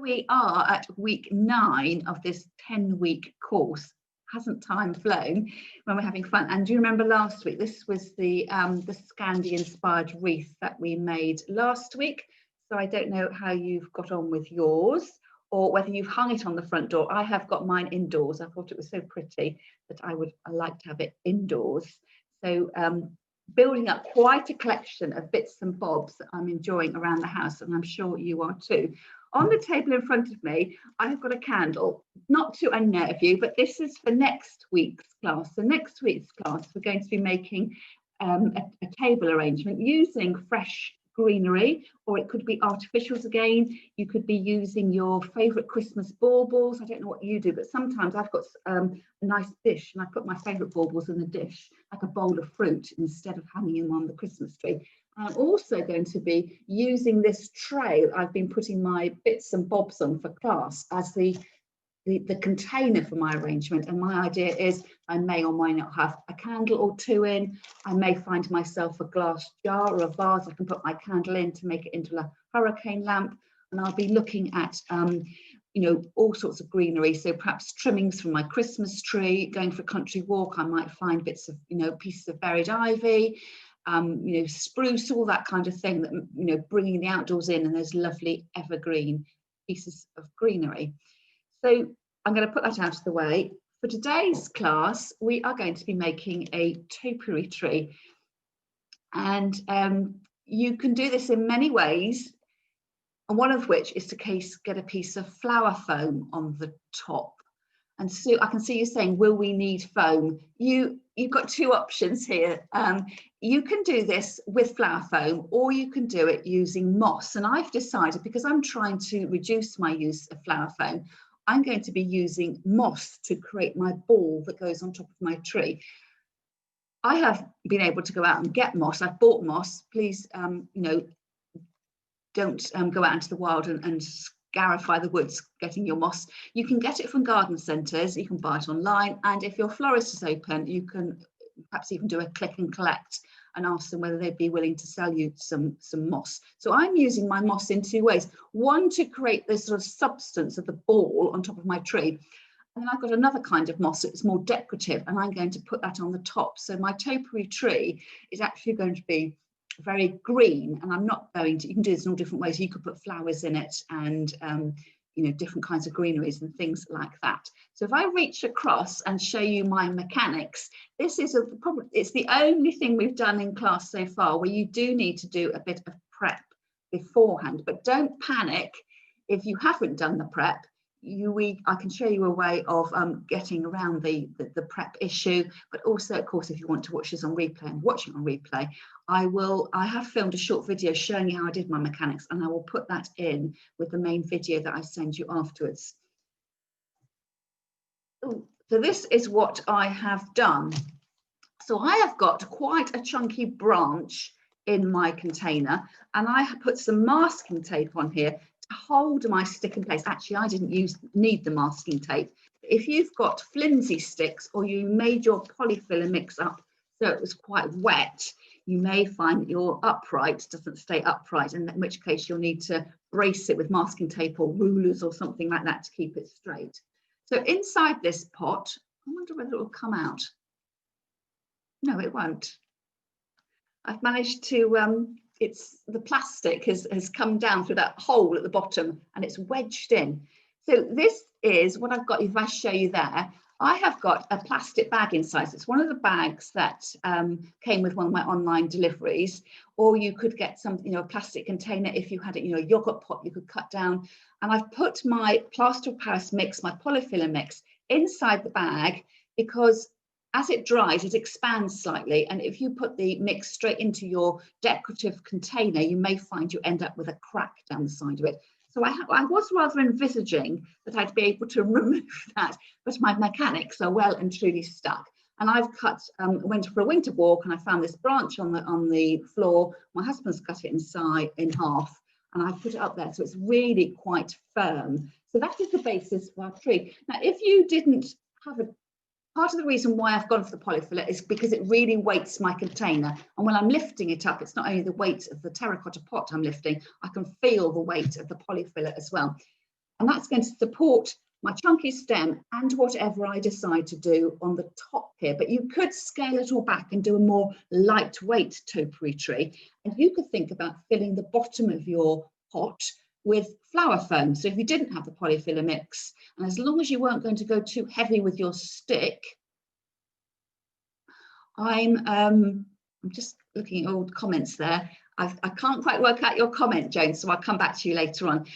we are at week 9 of this 10-week course. Hasn't time flown when we're having fun? And do you remember last week? This was the Scandi inspired wreath that we made last week. So I don't know how you've got on with yours, or whether you've hung it on the front door. I have got mine indoors. I thought it was so pretty that I like to have it indoors. So building up quite a collection of bits and bobs that I'm enjoying around the house, and I'm sure you are too. On the table in front of me, I have got a candle, not to unnerve you, but this is for next week's class. So next week's class, we're going to be making a table arrangement using fresh greenery, or it could be artificials again. You could be using your favourite Christmas baubles. I don't know what you do, but sometimes I've got a nice dish and I put my favourite baubles in the dish, like a bowl of fruit, instead of hanging them on the Christmas tree. I'm also going to be using this tray I've been putting my bits and bobs on for class as the container for my arrangement. And my idea is I may or may not have a candle or two in. I may find myself a glass jar or a vase I can put my candle in to make it into a hurricane lamp. And I'll be looking at you know, all sorts of greenery. So perhaps trimmings from my Christmas tree. Going for a country walk, I might find bits of, you know, pieces of buried ivy, you know, spruce, all that kind of thing that, you know, bringing the outdoors in, and those lovely evergreen pieces of greenery. So I'm going to put that out of the way. For today's class, we are going to be making a topiary tree. And you can do this in many ways, and one of which is to get a piece of flower foam on the top. And so I can see you saying, will we need foam? You've got two options here. You can do this with flower foam, or you can do it using moss. And I've decided, because I'm trying to reduce my use of flower foam, I'm going to be using moss to create my ball that goes on top of my tree. I have been able to go out and get moss. I've bought moss. Please, you know, don't go out into the wild and scarify the woods getting your moss. You can get it from garden centres. You can buy it online. And if your florist is open, you can perhaps even do a click and collect and ask them whether they'd be willing to sell you some moss. So I'm using my moss in two ways. One, to create this sort of substance of the ball on top of my tree. And then I've got another kind of moss that's more decorative, and I'm going to put that on the top. So my topiary tree is actually going to be very green, and I'm not going to, you can do this in all different ways. You could put flowers in it and you know, different kinds of greeneries and things like that. So if I reach across and show you my mechanics, this is it's the only thing we've done in class so far where you do need to do a bit of prep beforehand, but don't panic if you haven't done the prep. I can show you a way of getting around the prep issue, but also, of course, if you want to watch this on replay and watch it on replay, I have filmed a short video showing you how I did my mechanics, and I will put that in with the main video that I send you afterwards. So this is what I have done. So I have got quite a chunky branch in my container, and I have put some masking tape on here to hold my stick in place. Actually, I didn't need the masking tape. If you've got flimsy sticks, or you made your polyfiller mix up so it was quite wet, you may find that your upright doesn't stay upright, and in which case you'll need to brace it with masking tape or rulers or something like that to keep it straight. So inside this pot, I wonder whether it will come out. No, it won't. I've managed to, the plastic has come down through that hole at the bottom and it's wedged in. So this is what I've got. If I show you there, I have got a plastic bag inside. It's one of the bags that came with one of my online deliveries, or you could get some, you know, a plastic container if you had it, you know, a yogurt pot you could cut down. And I've put my plaster of Paris mix, my polyfiller mix, inside the bag, because as it dries, it expands slightly. And if you put the mix straight into your decorative container, you may find you end up with a crack down the side of it. So I was rather envisaging that I'd be able to remove that, but my mechanics are well and truly stuck. And I've went for a winter walk and I found this branch on the floor. My husband's cut it in half, and I've put it up there. So it's really quite firm. So that is the basis of our tree. Now, if you didn't have a part of the reason why I've gone for the polyfiller is because it really weights my container. And when I'm lifting it up, it's not only the weight of the terracotta pot I'm lifting, I can feel the weight of the polyfiller as well. And that's going to support my chunky stem and whatever I decide to do on the top here. But you could scale it all back and do a more lightweight topiary tree. And you could think about filling the bottom of your pot with flower foam. So if you didn't have the polyfiller mix, and as long as you weren't going to go too heavy with your stick, I'm just looking at old comments there. I can't quite work out your comment, Joan, so I'll come back to you later on.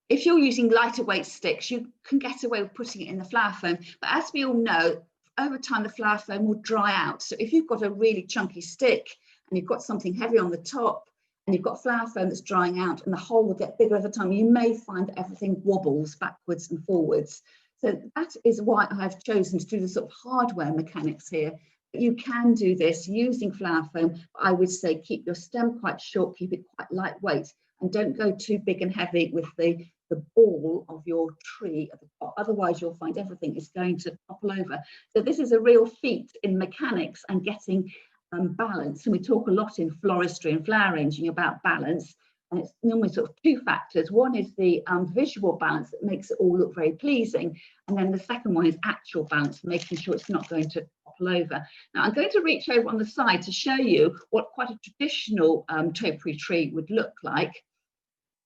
If you're using lighter weight sticks, you can get away with putting it in the flower foam. But as we all know, over time, the flower foam will dry out. So if you've got a really chunky stick and you've got something heavy on the top and you've got flower foam that's drying out and the hole will get bigger over time, you may find that everything wobbles backwards and forwards. So that is why I've chosen to do the sort of hardware mechanics here. You can do this using flower foam. I would say keep your stem quite short, keep it quite lightweight, and don't go too big and heavy with the ball of your tree at the top. Otherwise, you'll find everything is going to topple over. So this is a real feat in mechanics and getting balance. And we talk a lot in floristry and flower arranging about balance. And it's normally sort of two factors. One is the visual balance that makes it all look very pleasing. And then the second one is actual balance, making sure it's not going to topple over. Now I'm going to reach over on the side to show you what quite a traditional topiary tree would look like.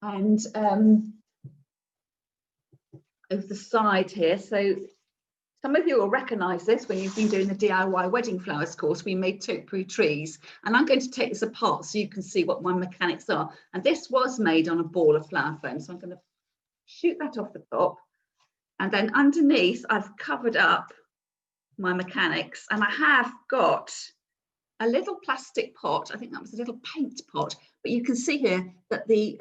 And over the side here, so some of you will recognise this when you've been doing the DIY wedding flowers course. We made topiary trees, and I'm going to take this apart so you can see what my mechanics are. And this was made on a ball of flower foam, so I'm going to shoot that off the top, and then underneath I've covered up my mechanics, and I have got a little plastic pot. I think that was a little paint pot, but you can see here that the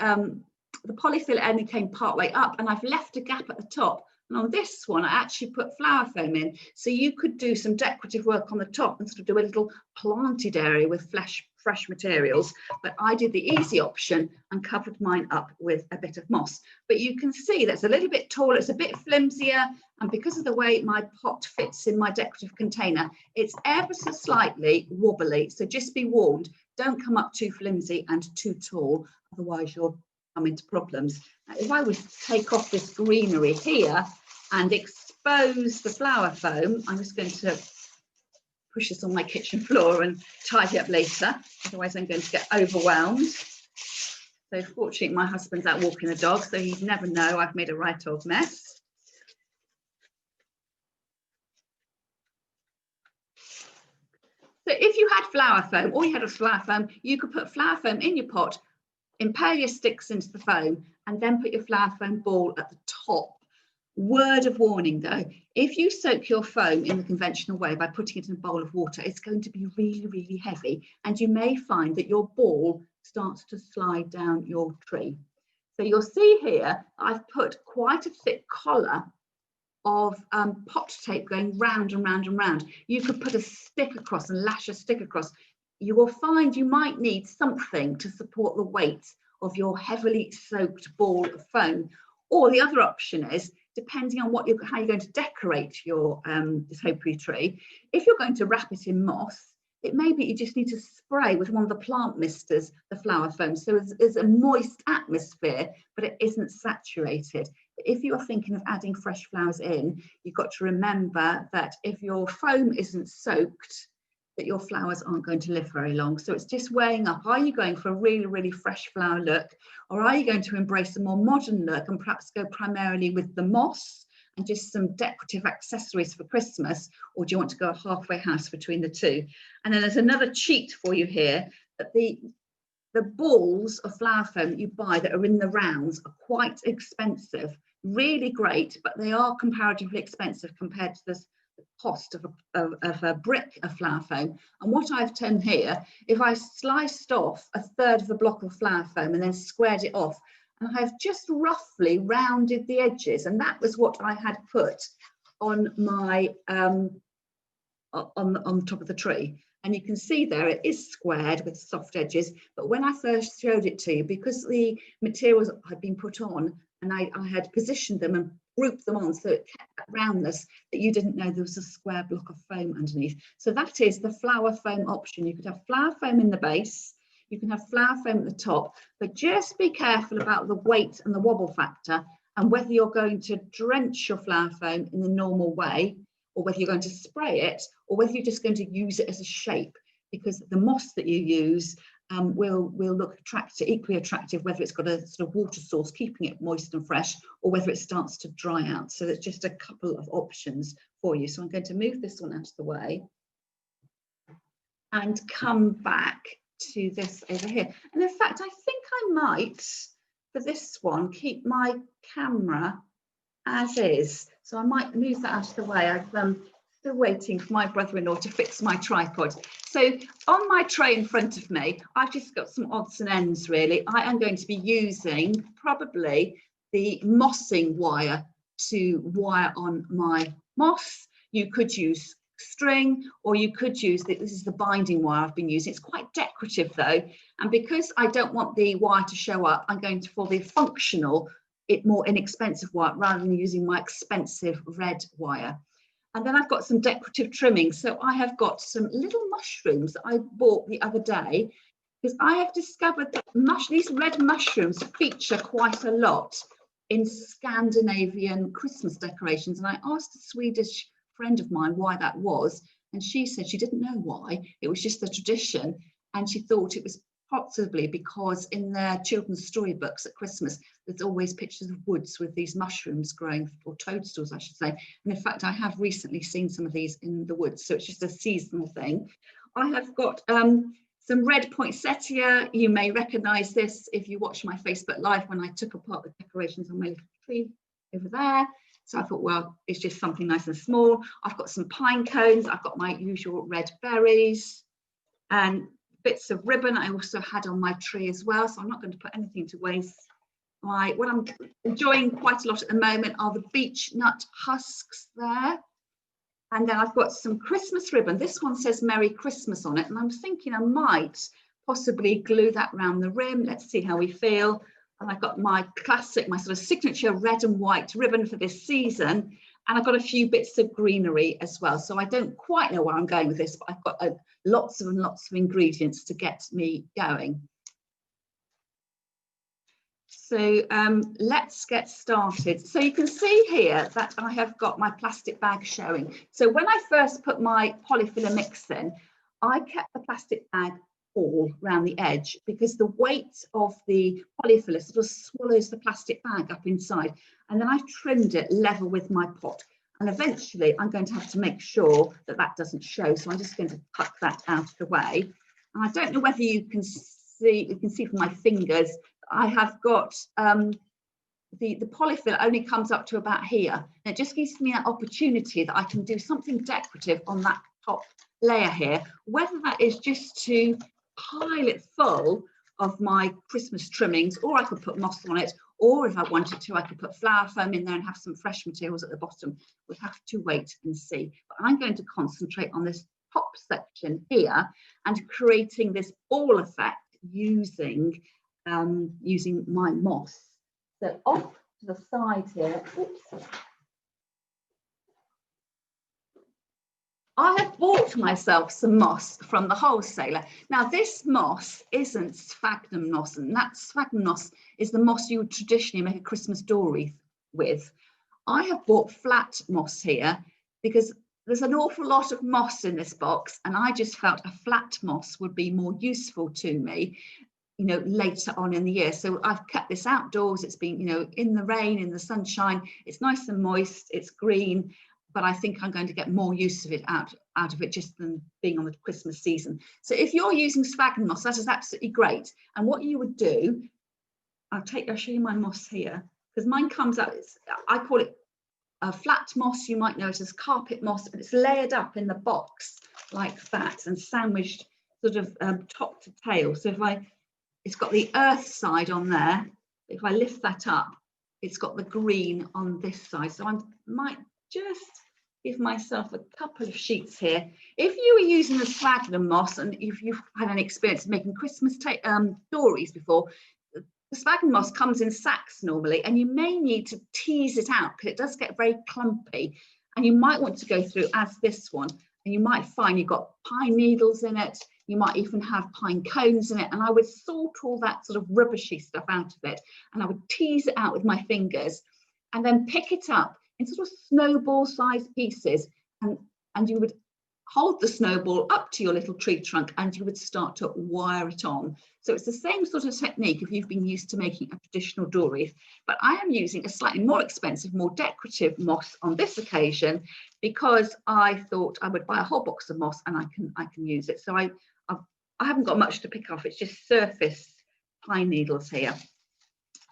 polyfiller only came part way up, and I've left a gap at the top. And on this one, I actually put flower foam in. So you could do some decorative work on the top and sort of do a little planted area with fresh materials. But I did the easy option and covered mine up with a bit of moss. But you can see that's a little bit taller, it's a bit flimsier. And because of the way my pot fits in my decorative container, it's ever so slightly wobbly. So just be warned, don't come up too flimsy and too tall, otherwise you'll come into problems. Now, if I was to take off this greenery here and expose the flower foam, I'm just going to push this on my kitchen floor and tidy up later, otherwise I'm going to get overwhelmed. So fortunately my husband's out walking the dog, so he'd never know I've made a right old mess. So if you had flower foam, all you had was flower foam, you could put flower foam in your pot, impale your sticks into the foam, and then put your flower foam ball at the top. Word of warning though, if you soak your foam in the conventional way by putting it in a bowl of water, it's going to be really, really heavy, and you may find that your ball starts to slide down your tree. So you'll see here, I've put quite a thick collar of pot tape going round and round and round. You could put a stick across and lash a stick across. You will find you might need something to support the weight of your heavily soaked ball of foam. Or the other option is, depending on how you're going to decorate your topiary tree, if you're going to wrap it in moss, it may be you just need to spray with one of the plant misters the flower foam. So there's a moist atmosphere, but it isn't saturated. But if you are thinking of adding fresh flowers in, you've got to remember that if your foam isn't soaked, that your flowers aren't going to live very long. So it's just weighing up, are you going for a really, really fresh flower look, or are you going to embrace a more modern look and perhaps go primarily with the moss and just some decorative accessories for Christmas, or do you want to go a halfway house between the two? And then there's another cheat for you here, that the balls of flower foam that you buy that are in the rounds are quite expensive, really great, but they are comparatively expensive compared to the cost of a brick of flower foam. And what I've done here, if I sliced off a third of the block of flower foam and then squared it off, and I've just roughly rounded the edges, and that was what I had put on my on the top of the tree. And you can see there it is squared with soft edges, but when I first showed it to you, because the materials had been put on and I had positioned them and grouped them on so it kept that roundness, that you didn't know there was a square block of foam underneath. So that is the flower foam option. You could have flower foam in the base, You can have flower foam at the top, but just be careful about the weight and the wobble factor, and whether you're going to drench your flower foam in the normal way, or whether you're going to spray it, or whether you're just going to use it as a shape, because the moss that you use will look equally attractive, whether it's got a sort of water source keeping it moist and fresh, or whether it starts to dry out. So there's just a couple of options for you. So I'm going to move this one out of the way and come back to this over here. And in fact, I think I might, for this one, keep my camera as is. So I might move that out of the way. I've still waiting for my brother-in-law to fix my tripod. So on my tray in front of me, I've just got some odds and ends really. I am going to be using probably the mossing wire to wire on my moss. You could use string, or you could use this is the binding wire I've been using. It's quite decorative though, and because I don't want the wire to show up, I'm going for the functional, more inexpensive wire rather than using my expensive red wire. And then I've got some decorative trimming. So I have got some little mushrooms that I bought the other day, because I have discovered that these red mushrooms feature quite a lot in Scandinavian Christmas decorations. And I asked a Swedish friend of mine why that was, and she said she didn't know why. It was just the tradition, and she thought it was possibly because in their children's storybooks at Christmas there's always pictures of woods with these mushrooms growing, or toadstools I should say, and in fact I have recently seen some of these in the woods, so it's just a seasonal thing. I have got some red poinsettia. You may recognize this if you watch my Facebook Live when I took apart the decorations on my little tree over there. So I thought, well, it's just something nice and small. I've got some pine cones. I've got my usual red berries and bits of ribbon I also had on my tree as well. So I'm not going to put anything to waste. What I'm enjoying quite a lot at the moment are the beech nut husks there. And then I've got some Christmas ribbon. This one says Merry Christmas on it. And I'm thinking I might possibly glue that around the rim. Let's see how we feel. And I've got my classic, my sort of signature red and white ribbon for this season. And I've got a few bits of greenery as well. So I don't quite know where I'm going with this, but I've got lots and lots of ingredients to get me going. So let's get started. So you can see here that I have got my plastic bag showing. So when I first put my polyfiller mix in, I kept the plastic bag all around the edge, because the weight of the polyfiller sort of swallows the plastic bag up inside, and then I've trimmed it level with my pot, and eventually I'm going to have to make sure that that doesn't show, so I'm just going to tuck that out of the way. And I don't know whether you can see from my fingers, I have got the polyfiller only comes up to about here, and it just gives me an opportunity that I can do something decorative on that top layer here, whether that is just to pile it full of my Christmas trimmings, or I could put moss on it, or if I wanted to I could put flower foam in there and have some fresh materials at the bottom. We'll have to wait and see, but I'm going to concentrate on this top section here and creating this ball effect using my moss. So off to the side here, oops, I have bought myself some moss from the wholesaler. Now this moss isn't sphagnum moss, and that sphagnum moss is the moss you would traditionally make a Christmas door wreath with. I have bought flat moss here because there's an awful lot of moss in this box, and I just felt a flat moss would be more useful to me, you know, later on in the year. So I've kept this outdoors. It's been, you know, in the rain, in the sunshine. It's nice and moist. It's green. But I think I'm going to get more use of it out of it just than being on the Christmas season. So if you're using sphagnum moss, that is absolutely great. And what you would do, I'll show you my moss here, because mine comes out, I call it a flat moss. You might know it as carpet moss, but it's layered up in the box like that and sandwiched sort of top to tail. So it's got the earth side on there. If I lift that up, it's got the green on this side. So I might just give myself a couple of sheets here. If you were using the sphagnum moss, and if you've had an experience making Christmas stories before, the sphagnum moss comes in sacks normally, and you may need to tease it out because it does get very clumpy, and you might want to go through as this one, and you might find you've got pine needles in it, You might even have pine cones in it, and I would sort all that sort of rubbishy stuff out of it, and I would tease it out with my fingers and then pick it up in sort of snowball sized pieces, and you would hold the snowball up to your little tree trunk and you would start to wire it on. So it's the same sort of technique if you've been used to making a traditional door wreath, but I am using a slightly more expensive, more decorative moss on this occasion because I thought I would buy a whole box of moss and I can use it. So I haven't got much to pick off. It's just surface pine needles here.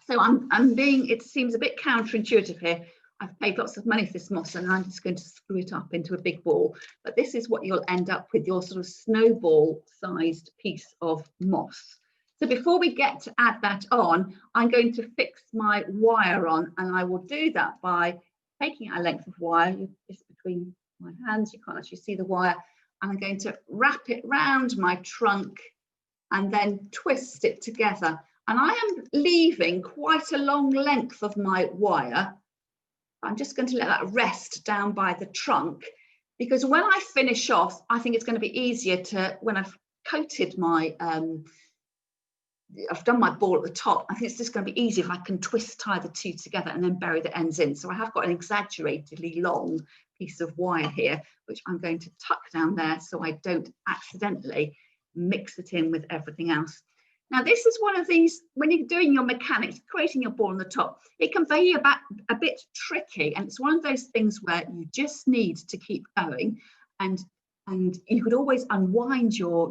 So it seems a bit counterintuitive here. I've paid lots of money for this moss and I'm just going to screw it up into a big ball. But this is what you'll end up with, your sort of snowball sized piece of moss. So before we get to add that on, I'm going to fix my wire on, and I will do that by taking a length of wire, just between my hands, you can't actually see the wire, and I'm going to wrap it round my trunk and then twist it together. And I am leaving quite a long length of my wire. I'm just going to let that rest down by the trunk, because when I finish off, I think it's going to be easier to, when I've coated my, I've done my ball at the top, I think it's just going to be easier if I can twist tie the two together and then bury the ends in. So I have got an exaggeratedly long piece of wire here, which I'm going to tuck down there so I don't accidentally mix it in with everything else. Now, this is one of these, when you're doing your mechanics, creating your ball on the top, it can be a bit tricky. And it's one of those things where you just need to keep going. And you could always unwind your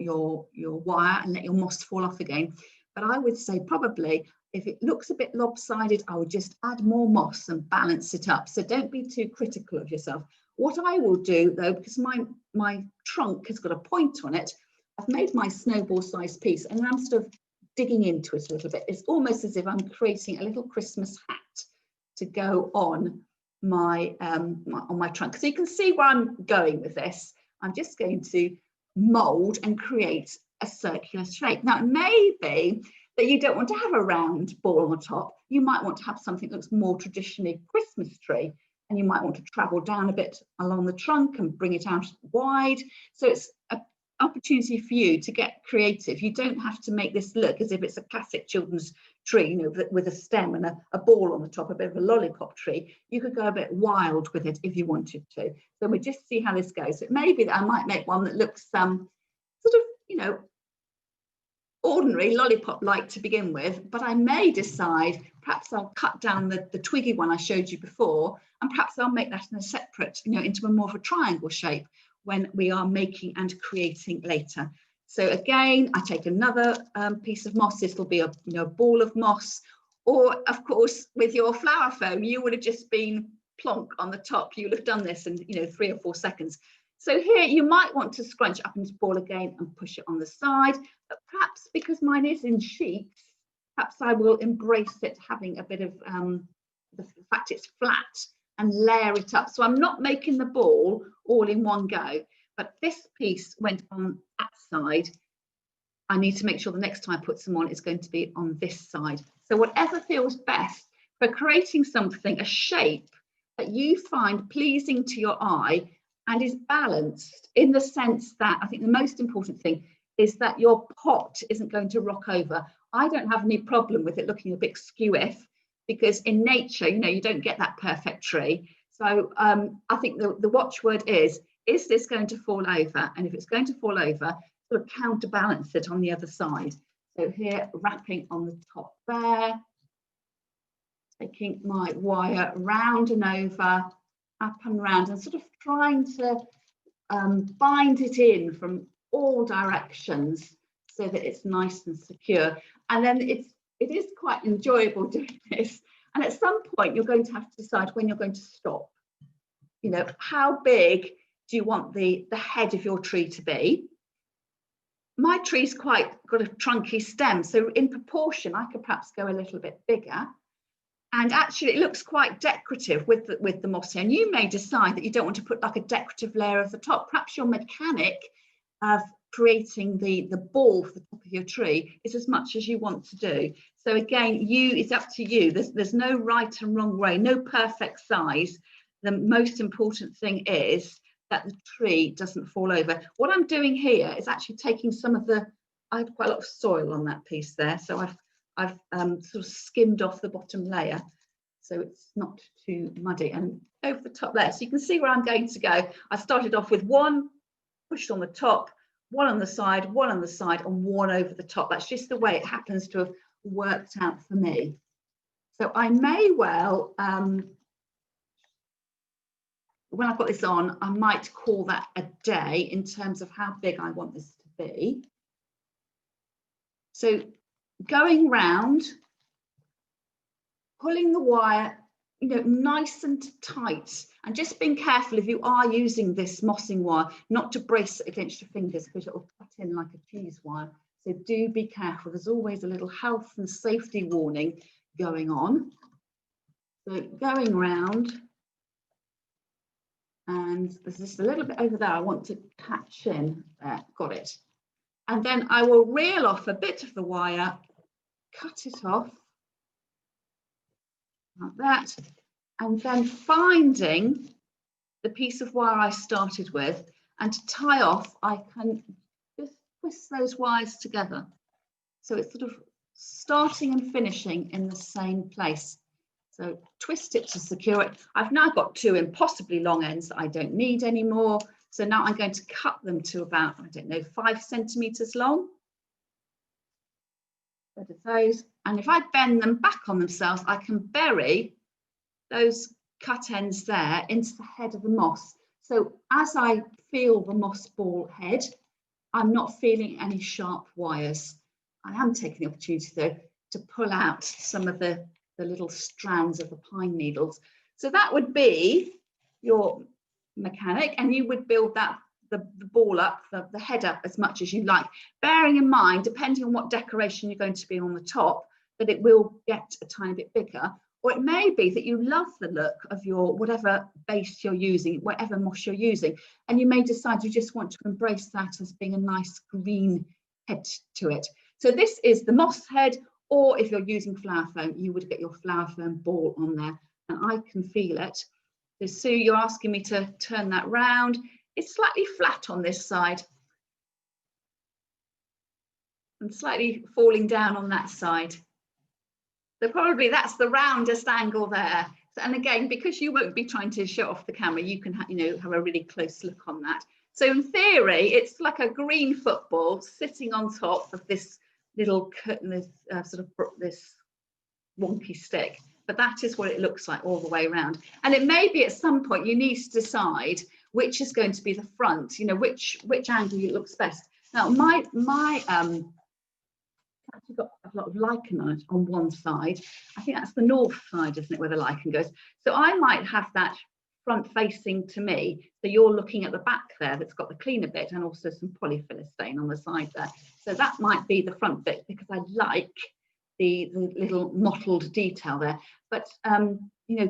wire and let your moss fall off again. But I would say probably if it looks a bit lopsided, I would just add more moss and balance it up. So don't be too critical of yourself. What I will do, though, because my trunk has got a point on it, I've made my snowball sized piece and I'm sort of digging into it a little bit. It's almost as if I'm creating a little Christmas hat to go on my on my trunk. So you can see where I'm going with this. I'm just going to mold and create a circular shape. Now, it may be that you don't want to have a round ball on the top. You might want to have something that looks more traditionally Christmas tree, and you might want to travel down a bit along the trunk and bring it out wide. So it's an opportunity for you to get creative. You don't have to make this look as if it's a classic children's tree, you know, with a stem and a ball on the top, a bit of a lollipop tree. You could go a bit wild with it if you wanted to. So we'll just see how this goes. It may be that I might make one that looks sort of, you know, ordinary lollipop-like to begin with, but I may decide perhaps I'll cut down the twiggy one I showed you before, and perhaps I'll make that in a separate, you know, into a more of a triangle shape when we are making and creating later. So again, I take another piece of moss. This will be a, you know, ball of moss, or of course with your flower foam, you would have just been plonk on the top. You would have done this in, you know, 3 or 4 seconds. So here you might want to scrunch up into ball again and push it on the side, but perhaps because mine is in sheets, perhaps I will embrace it having a bit of the fact it's flat and layer it up. So I'm not making the ball all in one go, but this piece went on that side. I need to make sure the next time I put some on, it's going to be on this side. So whatever feels best for creating something, a shape that you find pleasing to your eye and is balanced, in the sense that I think the most important thing is that your pot isn't going to rock over. I don't have any problem with it looking a bit skew-if, because in nature, you know, you don't get that perfect tree. So I think the watchword is this going to fall over? And if it's going to fall over, sort of counterbalance it on the other side. So here, wrapping on the top there, taking my wire round and over, up and round, and sort of trying to bind it in from all directions so that it's nice and secure. And then it is quite enjoyable doing this. And at some point, you're going to have to decide when you're going to stop. You know, how big do you want the head of your tree to be? My tree's quite got a trunky stem, so in proportion, I could perhaps go a little bit bigger. And actually, it looks quite decorative with the moss here. And you may decide that you don't want to put like a decorative layer of the top. Perhaps your mechanic of creating the ball for the top of your tree is as much as you want to do. So again, it's up to you. There's no right and wrong way, no perfect size. The most important thing is that the tree doesn't fall over. What I'm doing here is actually taking some of the, I had quite a lot of soil on that piece there, so I've sort of skimmed off the bottom layer so it's not too muddy, and over the top there, so you can see where I'm going to go. I started off with one pushed on the top, one on the side, and one over the top. That's just the way it happens to have worked out for me. So I may well, when I've got this on, I might call that a day in terms of how big I want this to be. So going round, pulling the wire, you know, nice and tight, and just being careful if you are using this mossing wire, not to brace it against your fingers because it will cut in like a cheese wire. So do be careful. There's always a little health and safety warning going on. So going round, and there's just a little bit over there I want to catch in. There, got it. And then I will reel off a bit of the wire, cut it off like that, and then finding the piece of wire I started with, and to tie off, I can just twist those wires together. So it's sort of starting and finishing in the same place. So twist it to secure it. I've now got two impossibly long ends that I don't need anymore. So now I'm going to cut them to about, I don't know, 5 centimeters long. Of those. And if I bend them back on themselves, I can bury those cut ends there into the head of the moss. So as I feel the moss ball head, I'm not feeling any sharp wires. I am taking the opportunity though to pull out some of the little strands of the pine needles. So that would be your mechanic, and you would build that the ball up, the head up as much as you like, bearing in mind, depending on what decoration you're going to be on the top, that it will get a tiny bit bigger. Or it may be that you love the look of your whatever base you're using, whatever moss you're using, and you may decide you just want to embrace that as being a nice green head to it. So this is the moss head, or if you're using flower foam, you would get your flower foam ball on there, and I can feel it. So Sue, you're asking me to turn that round. It's slightly flat on this side and slightly falling down on that side. So probably that's the roundest angle there. So, and again, because you won't be trying to show off the camera, you can have a really close look on that. So in theory, it's like a green football sitting on top of this little this wonky stick. But that is what it looks like all the way around. And it may be at some point you need to decide which is going to be the front, which angle it looks best. Now my actually got a lot of lichen on it on one side. I think that's the north side, isn't it, where the lichen goes. So I might have that front facing to me. So you're looking at the back there that's got the cleaner bit and also some polyphilistane on the side there. So that might be the front bit because I like the little mottled detail there. But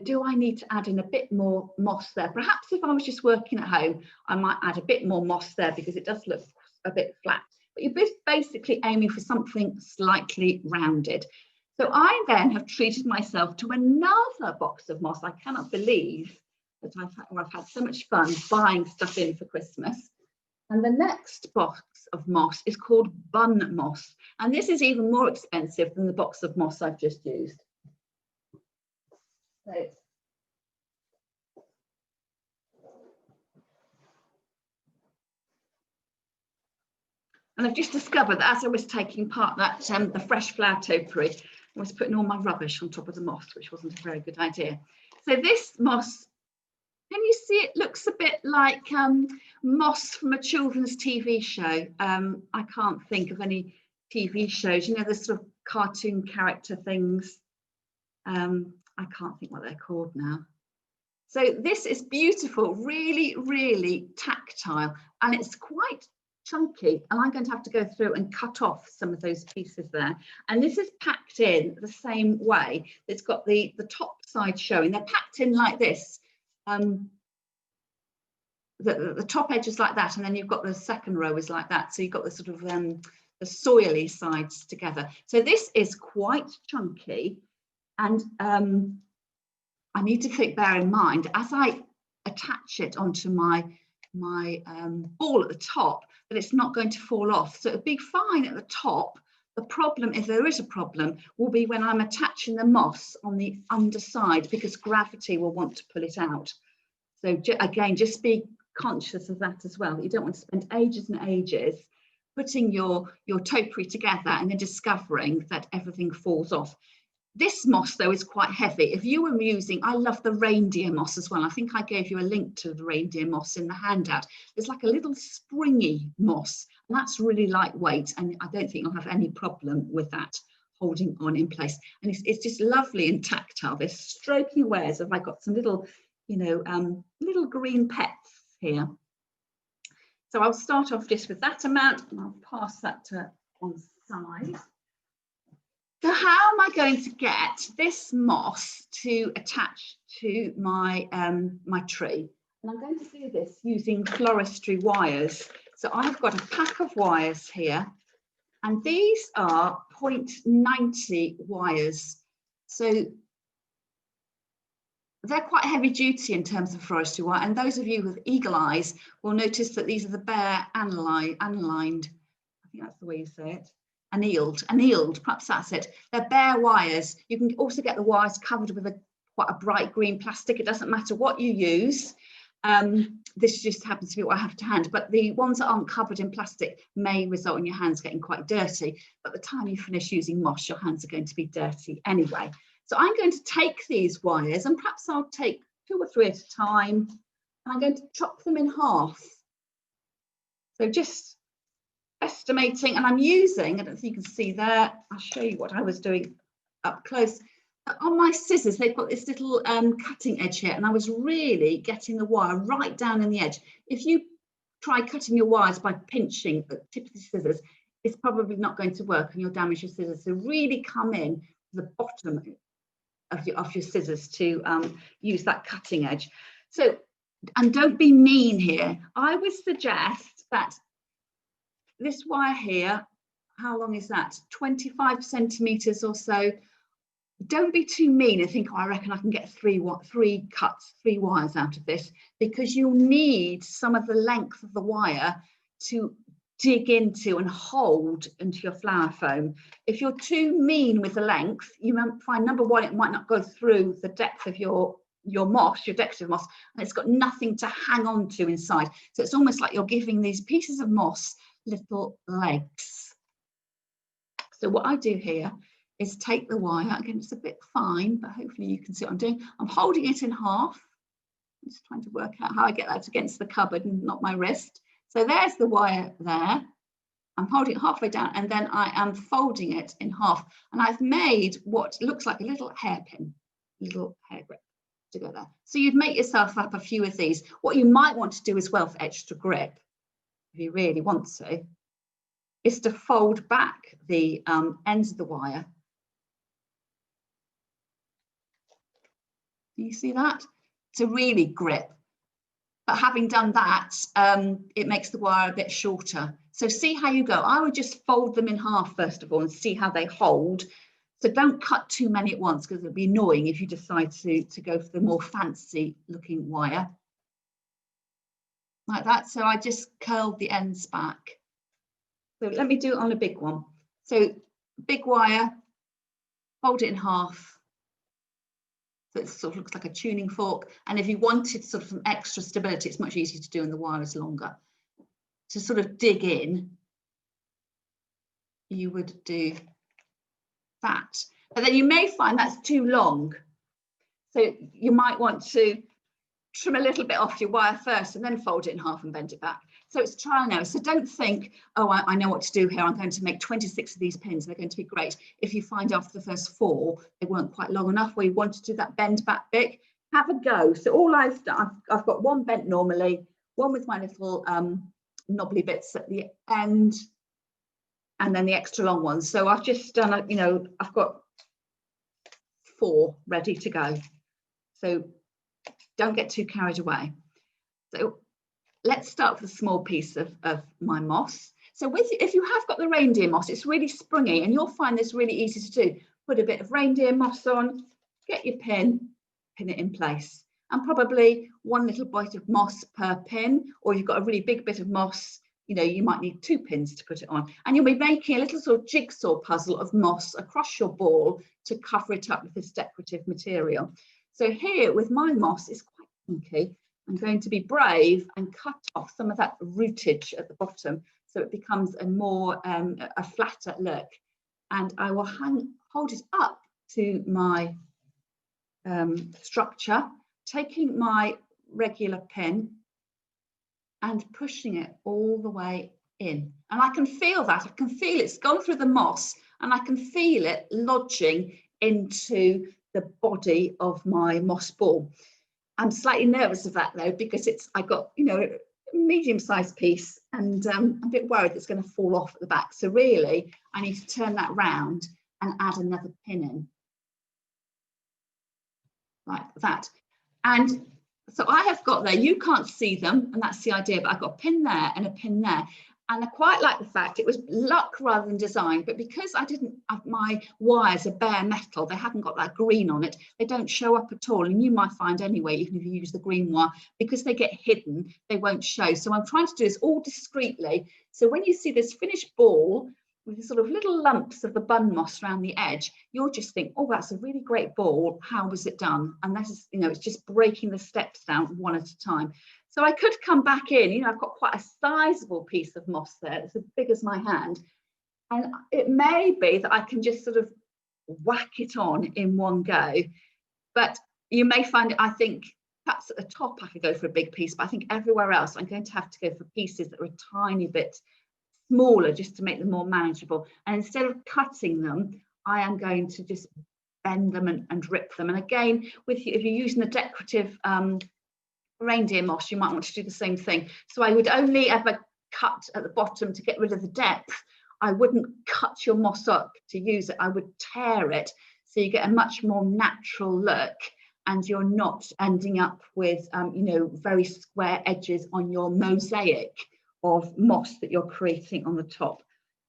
do I need to add in a bit more moss there? Perhaps if I was just working at home, I might add a bit more moss there because it does look a bit flat. But you're basically aiming for something slightly rounded. So I then have treated myself to another box of moss. I cannot believe that I've had so much fun buying stuff in for Christmas. And the next box of moss is called bun moss. And this is even more expensive than the box of moss I've just used. So, and I've just discovered that as I was taking part that the fresh flower topiary, I was putting all my rubbish on top of the moss, which wasn't a very good idea. So this moss, can you see it looks a bit like moss from a children's TV show? I can't think of any TV shows, the sort of cartoon character things. I can't think what they're called now. So this is beautiful, really, really tactile, and it's quite chunky, and I'm going to have to go through and cut off some of those pieces there. And this is packed in the same way. It's got the top side showing. They're packed in like this. The top edge is like that, and then you've got the second row is like that. So you've got the sort of the soily sides together. So this is quite chunky, and I need to bear in mind as I attach it onto my ball at the top, that it's not going to fall off. So it'll be fine at the top. The problem, if there is a problem, will be when I'm attaching the moss on the underside, because gravity will want to pull it out. So again, just be conscious of that as well. You don't want to spend ages and ages putting your topiary together and then discovering that everything falls off. This moss, though, is quite heavy. If you were using, I love the reindeer moss as well. I think I gave you a link to the reindeer moss in the handout. It's like a little springy moss, and that's really lightweight, and I don't think you'll have any problem with that holding on in place. And it's just lovely and tactile. They're stroking away as if I got some little, you know, little green pets here. So I'll start off just with that amount, and I'll pass that to one side. So how am I going to get this moss to attach to my my tree? And I'm going to do this using floristry wires. So I've got a pack of wires here, and these are 0.90 wires. So they're quite heavy duty in terms of floristry wire. And those of you with eagle eyes will notice that these are the bare annealed, I think that's the way you say it. Annealed, perhaps that's it. They're bare wires. You can also get the wires covered with quite a bright green plastic. It doesn't matter what you use. This just happens to be what I have to hand, but the ones that aren't covered in plastic may result in your hands getting quite dirty. But by the time you finish using moss, your hands are going to be dirty anyway. So I'm going to take these wires, and perhaps I'll take 2 or 3 at a time. I'm going to chop them in half. So just estimating, and I'm using, I don't think you can see there, I'll show you what I was doing up close. On my scissors, they've got this little cutting edge here, and I was really getting the wire right down in the edge. If you try cutting your wires by pinching the tip of the scissors, it's probably not going to work and you'll damage your scissors. So really come in to the bottom of your scissors to use that cutting edge. So, and don't be mean here. I would suggest that this wire here, how long is that? 25 centimeters or so. Don't be too mean and think, oh, I reckon I can get three wires out of this, because you'll need some of the length of the wire to dig into and hold into your flower foam. If you're too mean with the length, you might find, number one, it might not go through the depth of your moss, your decorative moss, and it's got nothing to hang on to inside. So it's almost like you're giving these pieces of moss little legs. So what I do here is take the wire, again it's a bit fine, but hopefully you can see what I'm doing. I'm holding it in half. I'm just trying to work out how I get that against the cupboard and not my wrist. So there's the wire there. I'm holding it halfway down, and then I am folding it in half. And I've made what looks like a little hairpin, little hair grip to go there. So you'd make yourself up a few of these. What you might want to do as well for extra grip, if you really want to, is to fold back the ends of the wire. You see that? To really grip. But having done that, it makes the wire a bit shorter. So see how you go. I would just fold them in half first of all and see how they hold. So don't cut too many at once, because it'll be annoying if you decide to go for the more fancy looking wire. Like that. So I just curled the ends back. So let me do it on a big one. So big wire, fold it in half. So it sort of looks like a tuning fork. And if you wanted sort of some extra stability, it's much easier to do, and the wire is longer. To sort of dig in, you would do that. But then you may find that's too long. So you might want to trim a little bit off your wire first and then fold it in half and bend it back. So it's trial and error. So don't think, oh, I know what to do here. I'm going to make 26 of these pins. They're going to be great. If you find after the first 4, they weren't quite long enough, where you want to do that bend back bit, have a go. So all I've done, I've got one bent normally, one with my little knobbly bits at the end, and then the extra long ones. So I've just done, you know, I've got 4 ready to go. So don't get too carried away. So let's start with a small piece of my moss. So if you have got the reindeer moss, it's really springy, and you'll find this really easy to do. Put a bit of reindeer moss on, get your pin it in place. and probably one little bite of moss per pin, or if you've got a really big bit of moss, you know, you might need 2 pins to put it on, and you'll be making a little sort of jigsaw puzzle of moss across your ball to cover it up with this decorative material. So here with my moss, it's quite funky. I'm going to be brave and cut off some of that rootage at the bottom so it becomes a more a flatter look, and I will hold it up to my structure, taking my regular pin and pushing it all the way in. And I can feel that. I can feel it's gone through the moss, and I can feel it lodging into the body of my moss ball. I'm slightly nervous of that though, because I got, you know, a medium-sized piece, and I'm a bit worried it's going to fall off at the back. So really, I need to turn that round and add another pin in, like that. And so I have got there, you can't see them, and that's the idea, but I've got a pin there and a pin there. And I quite like the fact it was luck rather than design, but because I didn't have my wires are bare metal, they haven't got that green on it, they don't show up at all. And you might find anyway, even if you use the green wire, because they get hidden, they won't show. So I'm trying to do this all discreetly. So when you see this finished ball with the sort of little lumps of the bun moss around the edge, you'll just think, oh, that's a really great ball. How was it done? And that is, you know, it's just breaking the steps down one at a time. So I could come back in, you know, I've got quite a sizable piece of moss there. It's as big as my hand. And it may be that I can just sort of whack it on in one go. But you may find, I think, perhaps at the top I could go for a big piece, but I think everywhere else I'm going to have to go for pieces that are a tiny bit smaller just to make them more manageable. And instead of cutting them, I am going to just bend them and rip them. And again, if you're using the decorative reindeer moss, you might want to do the same thing. So I would only ever cut at the bottom to get rid of the depth. I wouldn't cut your moss up to use it. I would tear it so you get a much more natural look, and you're not ending up with you know, very square edges on your mosaic of moss that you're creating on the top.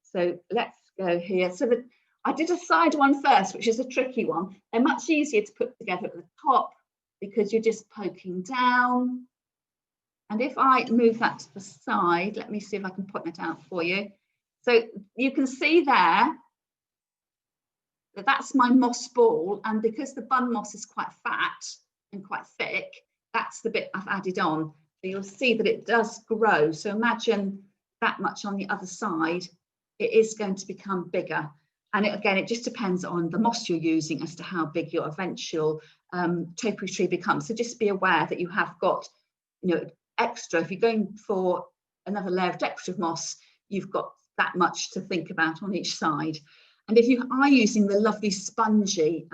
So let's go here. So that I did a side one first, which is a tricky one. They're much easier to put together at the top because you're just poking down. And if I move that to the side, let me see if I can point that out for you. So you can see there that that's my moss ball, and because the bun moss is quite fat and quite thick, that's the bit I've added on. So you'll see that it does grow. So imagine that much on the other side, it is going to become bigger. And again, it just depends on the moss you're using as to how big your eventual topiary tree becomes. So just be aware that you have got, you know, extra. If you're going for another layer of decorative moss, you've got that much to think about on each side. And if you are using the lovely spongy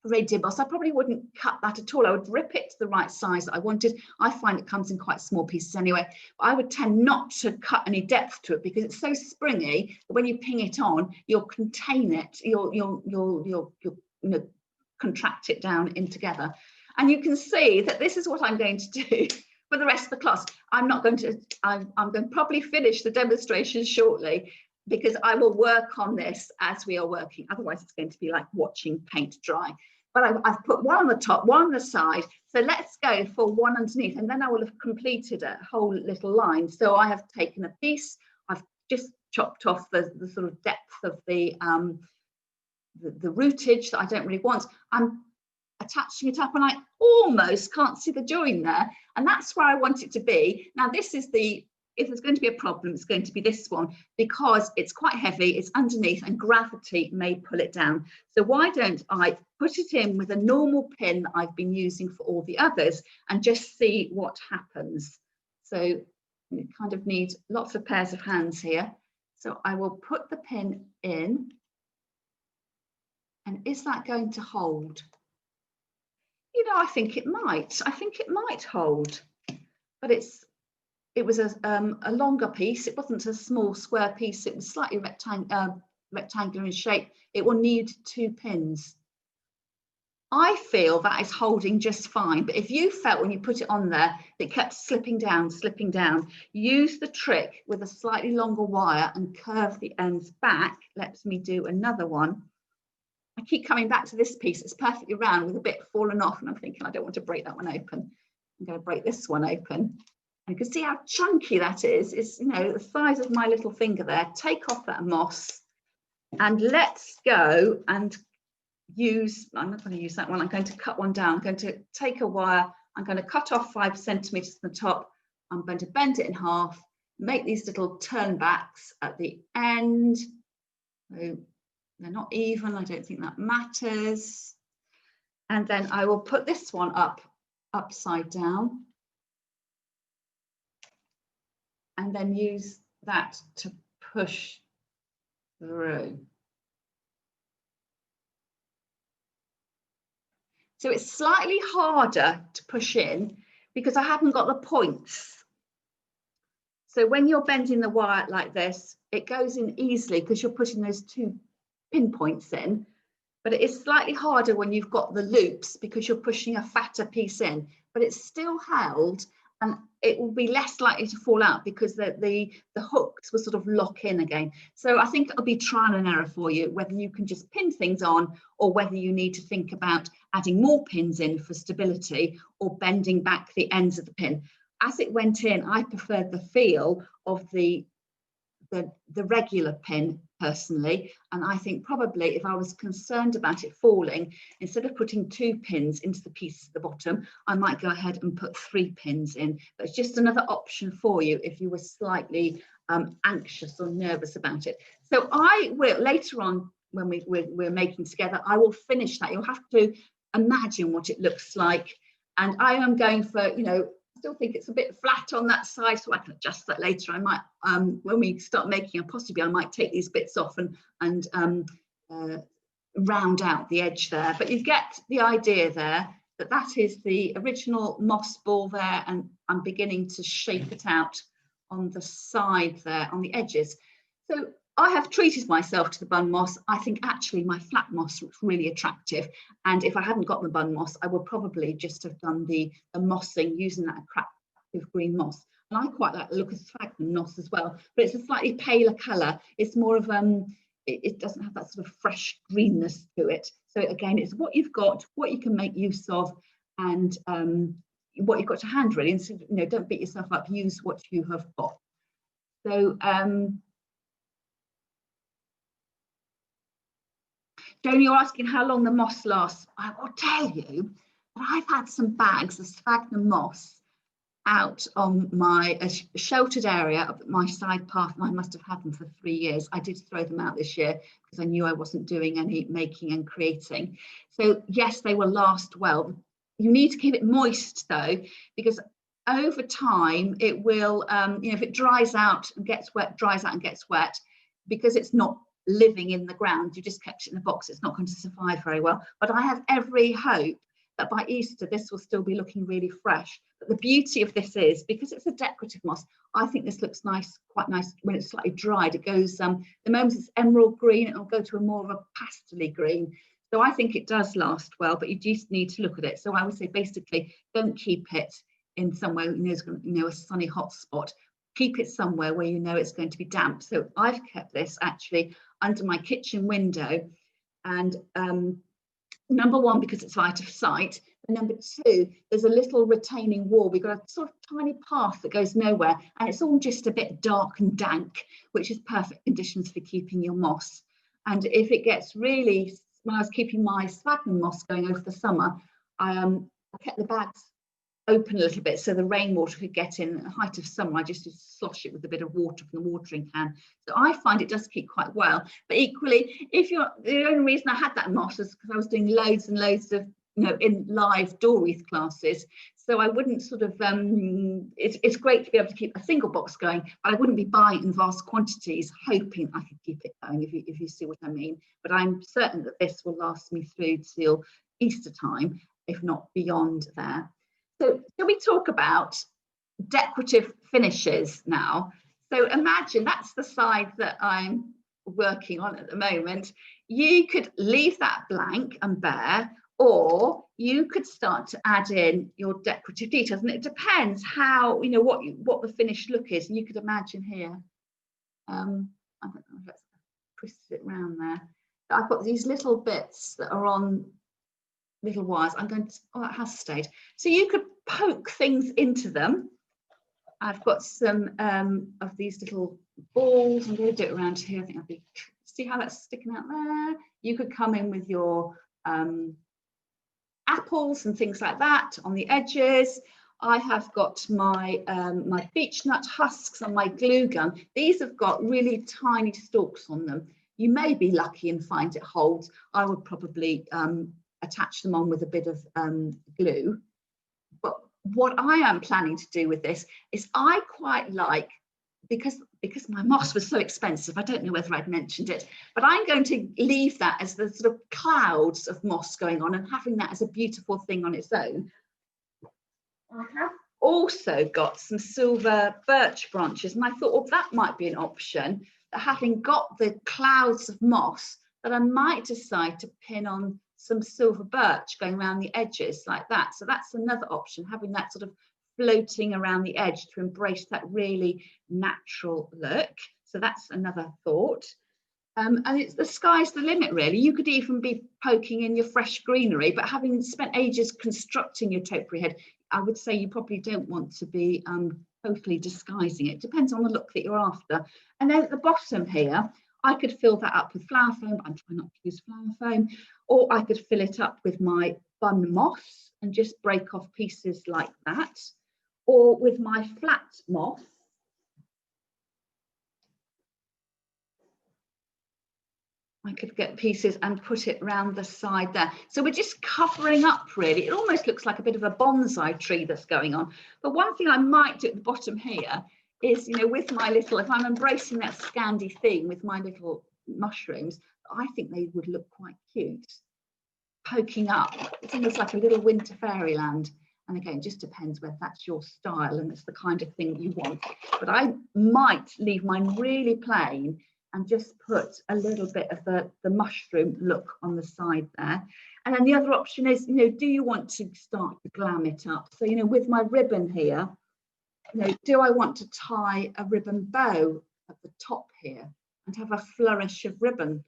reindeer moss, I probably wouldn't cut that at all. I would rip it to the right size that I wanted. I find it comes in quite small pieces anyway. But I would tend not to cut any depth to it because it's so springy that when you ping it on, you'll contain it. You'll you know, contract it in together. And you can see that this is what I'm going to do for the rest of the class. I'm going to probably finish the demonstration shortly, because I will work on this as we are working. Otherwise, it's going to be like watching paint dry. But I've put one on the top, one on the side. So let's go for one underneath, and then I will have completed a whole little line. So I have taken a piece, I've just chopped off the sort of depth of the rootage that I don't really want. I'm attaching it up, and I almost can't see the join there. And that's where I want it to be. Now, this is if there's going to be a problem, it's going to be this one, because it's quite heavy, it's underneath, and gravity may pull it down. So why don't I put it in with a normal pin that I've been using for all the others and just see what happens. So you kind of need lots of pairs of hands here. So I will put the pin in, and is that going to hold? You know, I think it might hold, but it was a longer piece. It wasn't a small square piece. It was slightly rectangular in shape. It will need 2 pins. I feel that is holding just fine. But if you felt when you put it on there, it kept slipping down, use the trick with a slightly longer wire and curve the ends back. Let me do another one. I keep coming back to this piece. It's perfectly round with a bit fallen off, and I'm thinking I don't want to break that one open. I'm going to break this one open. And you can see how chunky that is. It's, you know, the size of my little finger there. Take off that moss, and let's go and use, I'm not going to use that one. I'm going to cut one down. I'm going to take a wire. I'm going to cut off 5 centimeters from the top. I'm going to bend it in half, make these little turn backs at the end. So they're not even. I don't think that matters. And then I will put this one upside down, and then use that to push through. So it's slightly harder to push in because I haven't got the points. So when you're bending the wire like this, it goes in easily because you're putting those 2 pinpoints in, but it is slightly harder when you've got the loops because you're pushing a fatter piece in, but it's still held, and it will be less likely to fall out because the hooks will sort of lock in again. So I think it'll be trial and error for you, whether you can just pin things on or whether you need to think about adding more pins in for stability or bending back the ends of the pin. As it went in, I preferred the feel of the regular pin personally, and I think probably if I was concerned about it falling, instead of putting 2 pins into the pieces at the bottom, I might go ahead and put 3 pins in. But it's just another option for you if you were slightly anxious or nervous about it. So I will later on, when we're making together, I will finish that. You'll have to imagine what it looks like, and I am going for, you know, still think it's a bit flat on that side, so I can adjust that later. I might, when we start making a possibly, I might take these bits off and round out the edge there. But you get the idea there that that is the original moss ball there, and I'm beginning to shape it out on the side there, on the edges. So I have treated myself to the bun moss. I think actually my flat moss looks really attractive. And if I hadn't got the bun moss, I would probably just have done the mossing using that attractive green moss. And I quite like the look of sphagnum moss as well, but it's a slightly paler colour. It's more of, it doesn't have that sort of fresh greenness to it. So again, it's what you've got, what you can make use of, and what you've got to hand really. And so, you know, don't beat yourself up, use what you have got. So, Joni, you're asking how long the moss lasts. I will tell you that I've had some bags of sphagnum moss out on my sheltered area up my side path, and I must have had them for 3 years. I did throw them out this year because I knew I wasn't doing any making and creating. So yes, they will last well. You need to keep it moist though, because over time it will, you know, if it dries out and gets wet, because it's not living in the ground, you just kept it in a box, it's not going to survive very well. But I have every hope that by Easter this will still be looking really fresh. But the beauty of this is, because it's a decorative moss, I think this looks nice, quite nice when it's slightly dried. It goes, the moment it's emerald green, it'll go to a more of a pastel-y green. So I think it does last well, but you just need to look at it. So I would say basically don't keep it in somewhere you know a sunny hot spot. Keep it somewhere where you know it's going to be damp. So I've kept this actually under my kitchen window, and number one, because it's out of sight, and number two, there's a little retaining wall. We've got a sort of tiny path that goes nowhere, and it's all just a bit dark and dank, which is perfect conditions for keeping your moss. And if it gets really, when I was keeping my sphagnum moss going over the summer, I kept the bags open a little bit so the rainwater could get in. At the height of summer, I just slosh it with a bit of water from the watering can. So I find it does keep quite well. But equally, if you're, the only reason I had that moss is because I was doing loads and loads of, you know, in live door wreath classes. So I wouldn't sort of, it's great to be able to keep a single box going, but I wouldn't be buying in vast quantities, hoping I could keep it going, if you see what I mean. But I'm certain that this will last me through till Easter time, if not beyond there. So shall we talk about decorative finishes now? So imagine that's the side that I'm working on at the moment. You could leave that blank and bare, or you could start to add in your decorative details, and it depends how, you know, what the finished look is. And you could imagine here, I don't know, let's twist it around there. I've got these little bits that are on little wires. I'm going to, oh, that has stayed. So you could poke things into them. I've got some of these little balls. I'm going to do it around here. I think I'll be, see how that's sticking out there? You could come in with your apples and things like that on the edges. I have got my my beech nut husks and my glue gun. These have got really tiny stalks on them. You may be lucky and find it holds. I would probably attach them on with a bit of glue. But what I am planning to do with this is I quite like, because my moss was so expensive, I don't know whether I'd mentioned it, but I'm going to leave that as the sort of clouds of moss going on and having that as a beautiful thing on its own. I have also got some silver birch branches, and I thought, well, that might be an option, that having got the clouds of moss, that I might decide to pin on some silver birch going around the edges like that. So that's another option, having that sort of floating around the edge to embrace that really natural look. So that's another thought. And it's the sky's the limit, really. You could even be poking in your fresh greenery, but having spent ages constructing your topiary head, I would say you probably don't want to be totally disguising it. Depends on the look that you're after. And then at the bottom here, I could fill that up with flower foam. I'm trying not to use flower foam. Or I could fill it up with my bun moss and just break off pieces like that. Or with my flat moss, I could get pieces and put it round the side there. So we're just covering up, really. It almost looks like a bit of a bonsai tree that's going on. But one thing I might do at the bottom here is, you know, with my little, if I'm embracing that Scandi theme with my little mushrooms, I think they would look quite cute. Poking up, it's almost like a little winter fairyland. And again, it just depends whether that's your style and it's the kind of thing you want. But I might leave mine really plain and just put a little bit of the mushroom look on the side there. And then the other option is, you know, do you want to start to glam it up? So, you know, with my ribbon here, you know, do I want to tie a ribbon bow at the top here and have a flourish of ribbon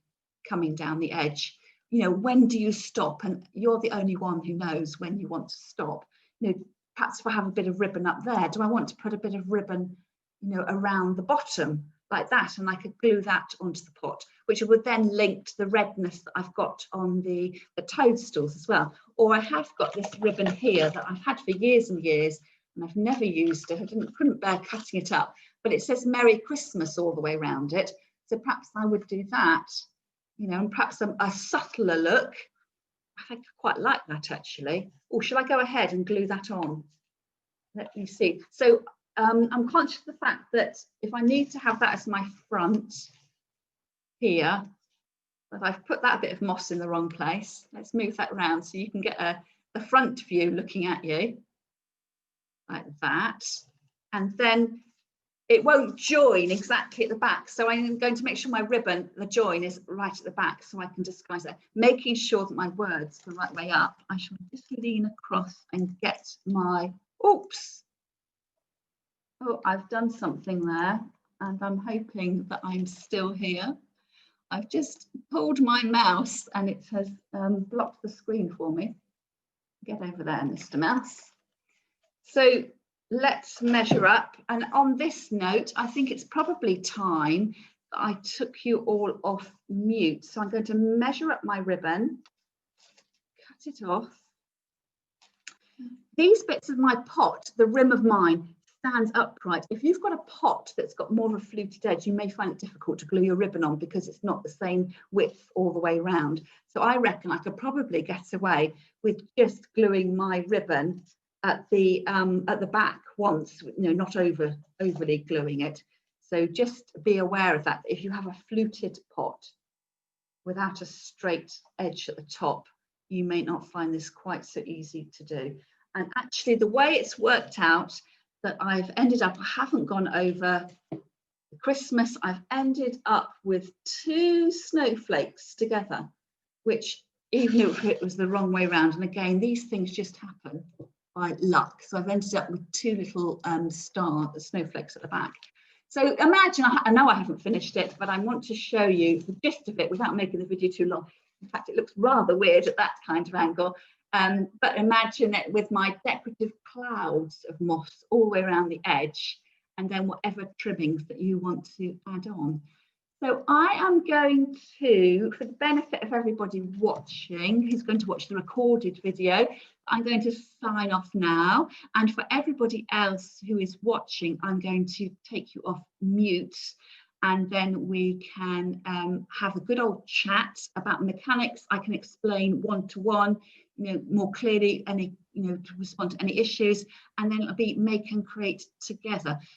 coming down the edge? You know, when do you stop? And you're the only one who knows when you want to stop. You know, perhaps if I have a bit of ribbon up there, do I want to put a bit of ribbon, you know, around the bottom like that? And I could glue that onto the pot, which would then link to the redness that I've got on the toadstools as well. Or I have got this ribbon here that I've had for years and years, and I've never used it. I couldn't bear cutting it up, but it says Merry Christmas all the way around it. So perhaps I would do that, you know, and perhaps a subtler look. I think I quite like that, actually. Or shall I go ahead and glue that on? Let me see. So I'm conscious of the fact that if I need to have that as my front here, that I've put that bit of moss in the wrong place. Let's move that around so you can get the front view looking at you like that. And then it won't join exactly at the back. So I'm going to make sure my ribbon, the join is right at the back so I can disguise that. Making sure that my words are the right way up. I shall just lean across and get my, oops. Oh, I've done something there and I'm hoping that I'm still here. I've just pulled my mouse and it has blocked the screen for me. Get over there, Mr. Mouse. So let's measure up. And on this note, I think it's probably time that I took you all off mute. So I'm going to measure up my ribbon, cut it off. These bits of my pot, the rim of mine, stands upright. If you've got a pot that's got more of a fluted edge, you may find it difficult to glue your ribbon on because it's not the same width all the way around. So I reckon I could probably get away with just gluing my ribbon at the back once, you know, not overly gluing it. So just be aware of that. If you have a fluted pot without a straight edge at the top, you may not find this quite so easy to do. And actually the way it's worked out that I've ended up, I haven't gone over Christmas, I've ended up with 2 snowflakes together, which even if it was the wrong way around, and again, these things just happen by luck. So I've ended up with 2 little snowflakes at the back. So imagine, I know I haven't finished it, but I want to show you the gist of it without making the video too long. In fact, it looks rather weird at that kind of angle. But imagine it with my decorative clouds of moss all the way around the edge, and then whatever trimmings that you want to add on. So I am going to, for the benefit of everybody watching, who's going to watch the recorded video, I'm going to sign off now. And for everybody else who is watching, I'm going to take you off mute, and then we can have a good old chat about mechanics. I can explain one-to-one, more clearly, any, to respond to any issues, and then it'll be make and create together.